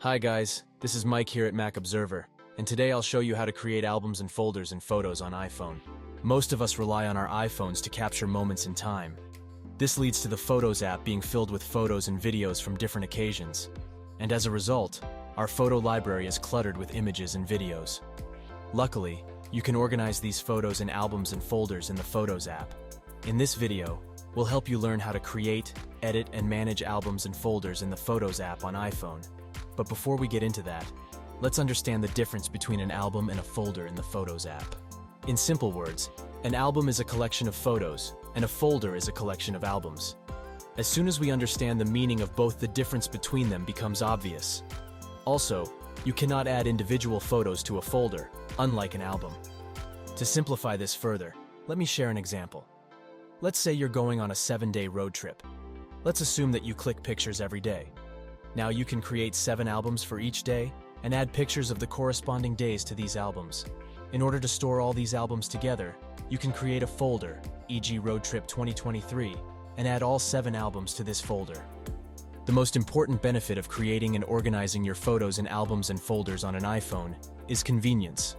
Hi guys, this is Mike here at Mac Observer, and today I'll show you how to create albums and folders and photos on iPhone. Most of us rely on our iPhones to capture moments in time. This leads to the Photos app being filled with photos and videos from different occasions. And as a result, our photo library is cluttered with images and videos. Luckily, you can organize these photos in albums and folders in the Photos app. In this video, we'll help you learn how to create, edit, and manage albums and folders in the Photos app on iPhone. But before we get into that, let's understand the difference between an album and a folder in the Photos app. In simple words, an album is a collection of photos, and a folder is a collection of albums. As soon as we understand the meaning of both, the difference between them becomes obvious. Also, you cannot add individual photos to a folder, unlike an album. To simplify this further, let me share an example. Let's say you're going on a 7-day road trip. Let's assume that you click pictures every day. Now you can create 7 albums for each day and add pictures of the corresponding days to these albums. In order to store all these albums together, you can create a folder, e.g. Road Trip 2023, and add all 7 albums to this folder. The most important benefit of creating and organizing your photos in albums and folders on an iPhone is convenience.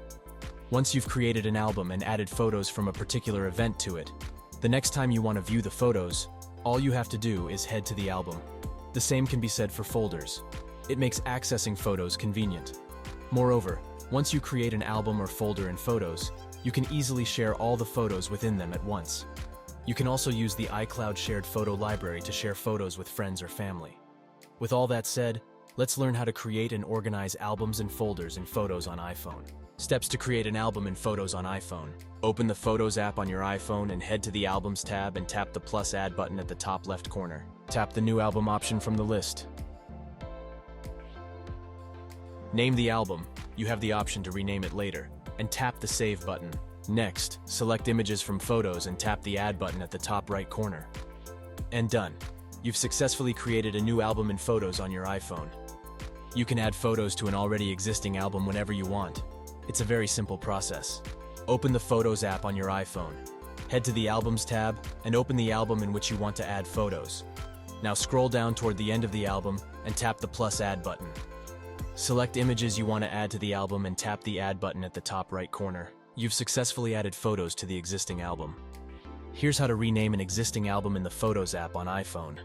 Once you've created an album and added photos from a particular event to it, the next time you want to view the photos, all you have to do is head to the album. The same can be said for folders. It makes accessing photos convenient. Moreover, once you create an album or folder in Photos, you can easily share all the photos within them at once. You can also use the iCloud shared photo library to share photos with friends or family. With all that said, let's learn how to create and organize albums and folders in Photos on iPhone. Steps to create an album in Photos on iPhone. Open the Photos app on your iPhone and head to the Albums tab and tap the plus add button at the top left corner. Tap the new album option from the list. Name the album. You have the option to rename it later, and tap the Save button. Next, select images from Photos and tap the Add button at the top right corner. And done. You've successfully created a new album in Photos on your iPhone. You can add photos to an already existing album whenever you want. It's a very simple process. Open the Photos app on your iPhone. Head to the Albums tab and open the album in which you want to add photos. Now scroll down toward the end of the album and tap the plus Add button. Select images you want to add to the album and tap the Add button at the top right corner. You've successfully added photos to the existing album. Here's how to rename an existing album in the Photos app on iPhone.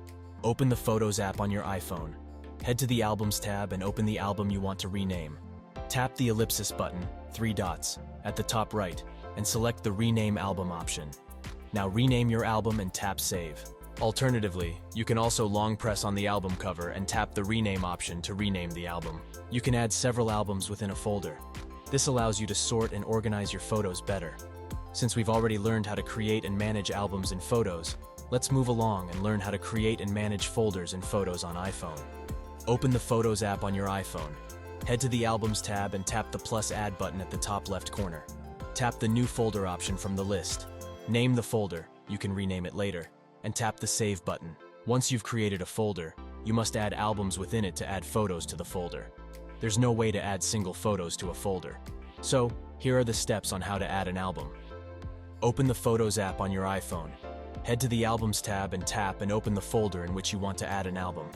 Open the Photos app on your iPhone. Head to the Albums tab and open the album you want to rename. Tap the ellipsis button, 3 dots, at the top right, and select the Rename Album option. Now rename your album and tap Save. Alternatively, you can also long press on the album cover and tap the Rename option to rename the album. You can add several albums within a folder. This allows you to sort and organize your photos better. Since we've already learned how to create and manage albums and photos, let's move along and learn how to create and manage folders and photos on iPhone. Open the Photos app on your iPhone. Head to the Albums tab and tap the plus Add button at the top left corner. Tap the New Folder option from the list. Name the folder, you can rename it later, and tap the Save button. Once you've created a folder, you must add albums within it to add photos to the folder. There's no way to add single photos to a folder. So, here are the steps on how to add an album. Open the Photos app on your iPhone. Head to the Albums tab and tap and open the folder in which you want to add an album.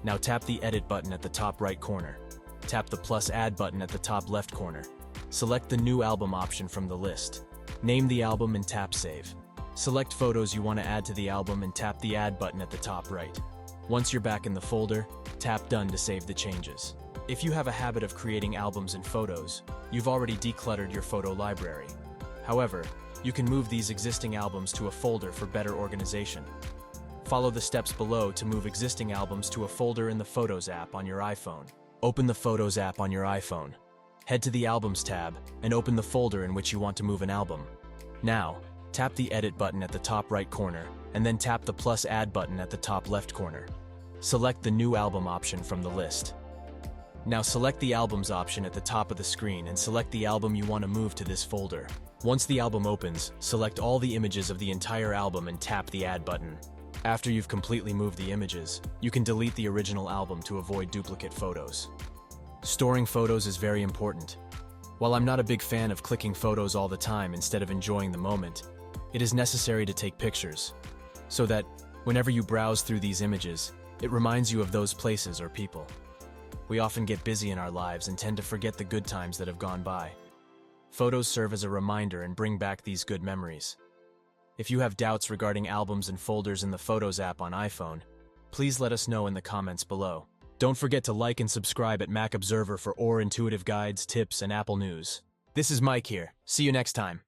Now tap the Edit button at the top right corner. Tap the plus Add button at the top left corner. Select the New Album option from the list. Name the album and tap Save. Select photos you want to add to the album and tap the Add button at the top right. Once you're back in the folder, tap Done to save the changes. If you have a habit of creating albums and photos, you've already decluttered your photo library. However, you can move these existing albums to a folder for better organization. Follow the steps below to move existing albums to a folder in the Photos app on your iPhone. Open the Photos app on your iPhone. Head to the Albums tab and open the folder in which you want to move an album. Now, tap the Edit button at the top right corner and then tap the plus Add button at the top left corner. Select the New Album option from the list. Now select the Albums option at the top of the screen and select the album you want to move to this folder. Once the album opens, select all the images of the entire album and tap the Add button. After you've completely moved the images, you can delete the original album to avoid duplicate photos. Storing photos is very important. While I'm not a big fan of clicking photos all the time instead of enjoying the moment, it is necessary to take pictures, so that whenever you browse through these images, it reminds you of those places or people. We often get busy in our lives and tend to forget the good times that have gone by. Photos serve as a reminder and bring back these good memories. If you have doubts regarding albums and folders in the Photos app on iPhone, please let us know in the comments below. Don't forget to like and subscribe at Mac Observer for more intuitive guides, tips, and Apple news. This is Mike here. See you next time.